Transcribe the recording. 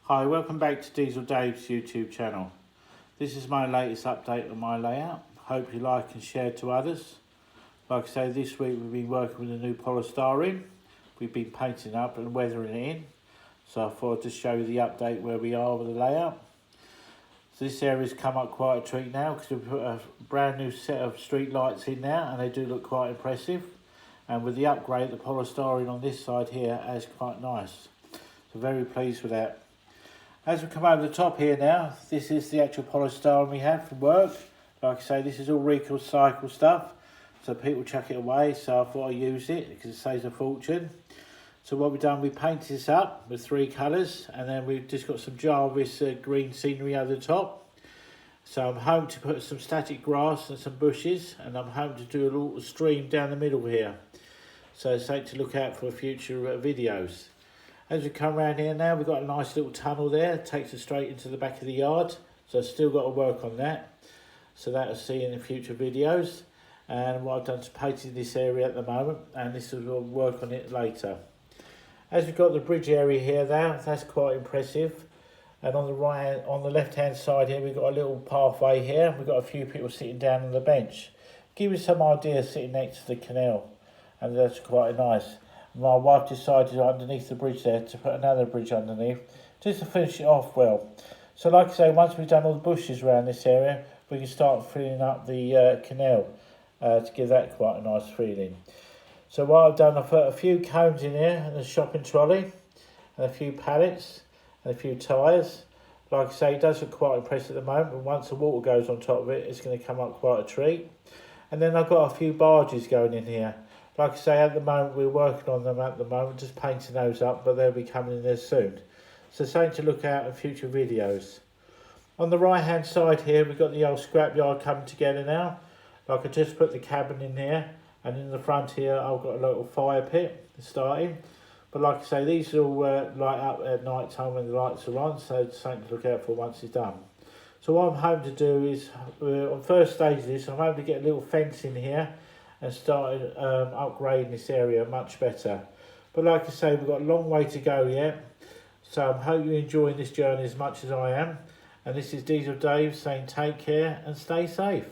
Hi, welcome back to Diesel Dave's YouTube channel. This is my latest update on my layout. Hope you like and share to others. Like I say, this week we've been working with a new polystyrene. We've been painting up and weathering it in. So I thought I'd just show you the update where we are with the layout. So this area's come up quite a treat now because we've put a brand new set of street lights in now and they do look quite impressive. And with the upgrade, the polystyrene on this side here is quite nice. So very pleased with that. As we come over the top here now, this is the actual polystyrene we had from work. Like I say, this is all recycled stuff, so people chuck it away, so I thought I'd use it because it saves a fortune. So what we've done, we painted this up with 3 colours, and then we've just got some Jarvis green scenery over the top. So I'm hoping to put some static grass and some bushes, and I'm hoping to do a little stream down the middle here. So it's something to look out for future videos. As we come around here now, we've got a nice little tunnel there, it takes us straight into the back of the yard. So I've still got to work on that. So that I'll see in the future videos. And what I've done is painted this area at the moment, and this will work on it later. As we've got the bridge area here now, that's quite impressive. And on the left hand side here, we've got a little pathway here. We've got a few people sitting down on the bench. Give you some ideas sitting next to the canal, and that's quite nice. My wife decided underneath the bridge there to put another bridge underneath, just to finish it off well. So like I say, once we've done all the bushes around this area, we can start filling up the canal to give that quite a nice feeling. So what I've done, I've put a few cones in here and a shopping trolley, and a few pallets, and a few tyres. Like I say, it does look quite impressive at the moment, but once the water goes on top of it, it's going to come up quite a treat. And then I've got a few barges going in here. Like I say, at the moment, we're working on them at the moment, just painting those up, but they'll be coming in there soon. So something to look out in future videos. On the right hand side here, we've got the old scrapyard coming together now. Like I just put the cabin in here, and in the front here, I've got a little fire pit starting. But like I say, these all light up at night time when the lights are on, so it's something to look out for once it's done. So what I'm hoping to do is, on first stage of this, I'm hoping to get a little fence in here and started upgrading this area much better. But like I say, we've got a long way to go yet. So I hope you're enjoying this journey as much as I am. And this is Diesel Dave saying take care and stay safe.